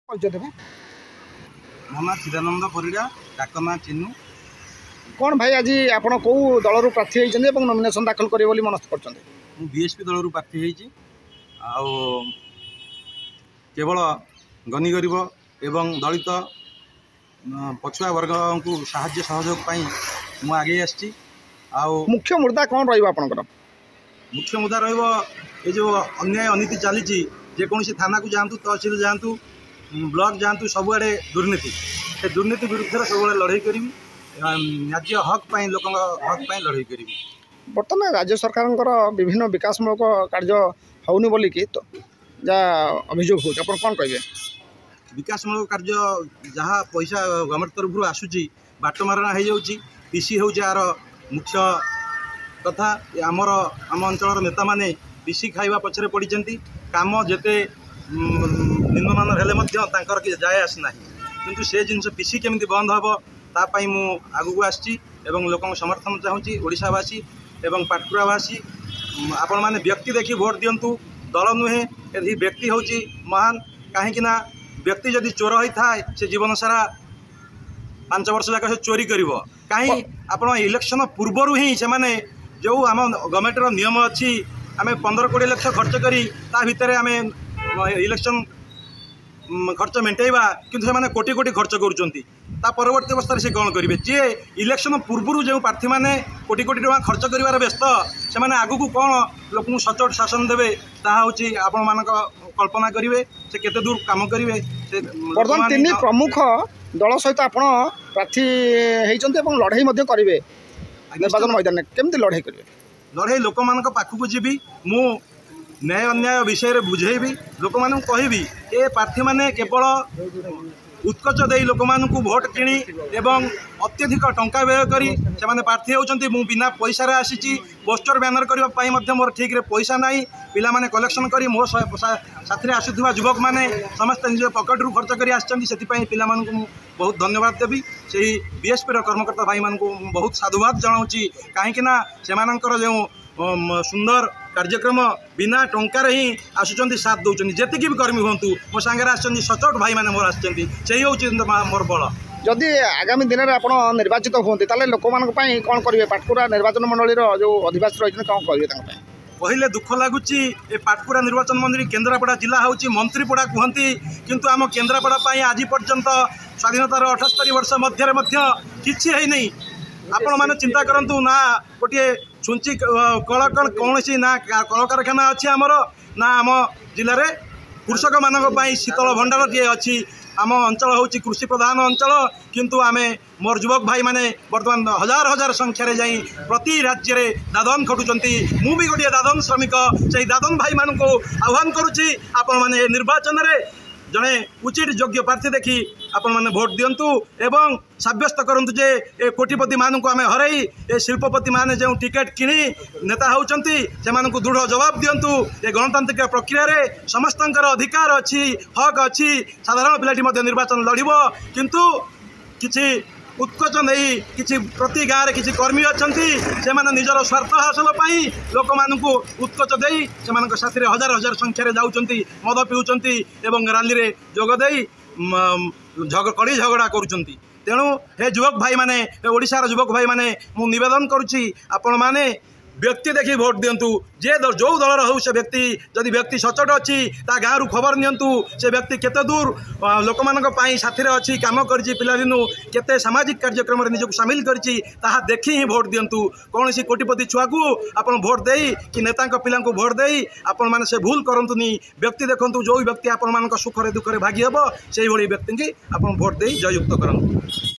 परिचय देवे। मो ना चिदानंद परिड़ा डाकना चिन्नू। कौन भाई आज आप कौ दल प्रार्थी होती नॉमिनेशन दाखल करेंगे मनस्थ कर बीएसपी दल प्रार्थी होती केवल गनी गरीब एवं दलित पछुआ वर्ग को साहाय्य सहयोग मु आगे आसी। मुख्य मुद्दा कौन रहा मुख्य मुद्दा ये जो अन्याय अनीति चली जेकोसी थाना को जातु तहसिल जातु ब्लॉक जातु सबुआड़े दुर्नीति से दुर्नीति विरुद्ध सब लड़ाई करी राज्य हक लोक हक लड़ाई करी। बर्तमान राज्य सरकार विभिन्न विकासमूलक कार्य होनी बोली कि तो जहाँ अभियोग हो कौन कहे विकासमूलक कार्य जहाँ पैसा गवर्नमेंट तरफ आसूची बाट मारणा हो जाऊँगी पीसी हूँ यार मुख्य कथा। आम अंचल नेता माने पीसी खाइबा पछरे पड़ी काम जेते निम्नमान हेल्ले जाए आसना किंतु से जिनस पीसी केमी बंद हम तापाई मु आगू आसी लोक समर्थन चाहूँगी ओडिशावासी एवं पाटकुरावासी आपण मैंने व्यक्ति देखी भोट दिंतु दल नुहे यदि व्यक्ति हूँ महान कहीं व्यक्ति जदि चोर होता है से जीवन सारा 5 वर्ष जाक से चोरी कर कहीं आप इलेक्शन पूर्वर ही से माने जो आम गवर्नमेंट नियम अच्छी आम 15-20 लाख खर्च करी ता भितर आम इलेक्शन खर्च मेटेवा किंतु से कोटी कोटी खर्च करुँचा परवर्ती अवस्था से कौन करेंगे जी इलेक्शन पूर्वर जो प्रार्थी मैंने कोटी कोटी टका खर्च कर व्यस्त से मैंने आगू को कौन लोक सचोट शासन देवे ताहा हूँ आपण मान कल्पना करेंगे से केते दूर काम करेंगे। बर्तमान 3 प्रमुख दल सहित आप प्रार्थी होती लड़ाई करेंगे निर्वाचन मैदान में केमती लड़ाई करेंगे लड़ाई लोक मान पाखक जीवी मु न्याय अन्याय विषय बुझेबी लोक मान कहबी ए प्रार्थी मैंने केवल उत्कच दे लोक मानू भोट किणी एवं अत्यधिक टंका व्यय करी से प्रार्थी होती मु बिना पैसा आसी पोस्टर बैनर करने मोर ठीक रे पैसा नहीं पिला माने कलेक्शन करी मो साथी आसुवा युवक मैंने समस्त निज पकेट रू खर्च कर पिला मानू बहुत धन्यवाद देवी से बीएसपी कर्मकर्ता भाई मान बहुत साधुवाद जनाऊँगी कहीं से जो सुंदर कार्यक्रम बिना टंकार ही आसुँच साथ दौरान जी भी कर्मी हूँ मो सांगे आसुँच सचोट भाई मैंने मोर आसुँच मोर बल जदि आगामी दिन में आप निर्वाचित होते लोक मान कौन करेंगे पाटकुरा निर्वाचन मंडल जो अधिवासी रही कौन करेंगे कहले दुख लगुच पाटकुरा निर्वाचन मंडली केन्द्रापड़ा जिला हूँ मंत्रीपड़ा कहती किंतु आम केन्द्रापड़ा आज पर्यंत स्वाधीनतार 78 वर्ष मध्य किसी है नहीं। आपण मैंने चिंता करूँ ना गोटे छुंची कल कौन ना कल कारखाना अच्छी आमर ना आम जिले में कृषक मान शीतल भंडार टे अच्छी आम अंचल हूँ कृषि प्रधान अंचल किंतु आमे मोर युवक भाई माने बर्तमान हजार हजार संख्यार जा प्रति राज्य में दादन खटुंट मु भी गोटे दादन श्रमिक से दादन भाई मान को आह्वान करुच्ची आपण मैंने निर्वाचन में जड़े उचित योग्य प्रार्थी देखी आपण मैंने भोट दिंतु एवं सब्यस्त करूँ जे ए कोटिपति मान को आम हरई ए शिल्पपति मान जो टिकेट किणी नेता होती से दृढ़ जवाब दिंतु ए गणतांत्रिक प्रक्रिया रे समस्त अधिकार अच्छी हक अच्छी साधारण पिलाटी निर्वाचन लड़ब किंतु किसी उत्कच नहीं किसी प्रति गाँव में किसी कर्मी अच्छा से निजर स्वार्थ हासिल लोक मानू उत्कच दे से साथी हजार हजार संख्यार जाऊँच मद पिउंट एवं रैली में जोगदे कड़ी झगड़ा करुँच तेणु हे युवक भाई माने ओडिशार युवक भाई माने मु निवेदन करुच्ची आपण माने व्यक्ति देखी भोट दिंतु जे जो दलर हो से व्यक्ति जदि व्यक्ति सचोट अच्छी ता गाँव खबर नियंतु से व्यक्ति केते दूर लोक मान साथी अच्छी काम करी पिलादिनु केते सामाजिक कार्यक्रम निजक सामिल करी देखी ही भोट दिंतु कौन सी कोटिपति छुआ को आप भोट दे कि नेता पिला भोट दे आपण मैंने से भूल करतुनी व्यक्ति देखु जो व्यक्ति आपण मान सुखरे दुखरे भागी हम से व्यक्ति की आप भोट दे जययुक्त करूँ।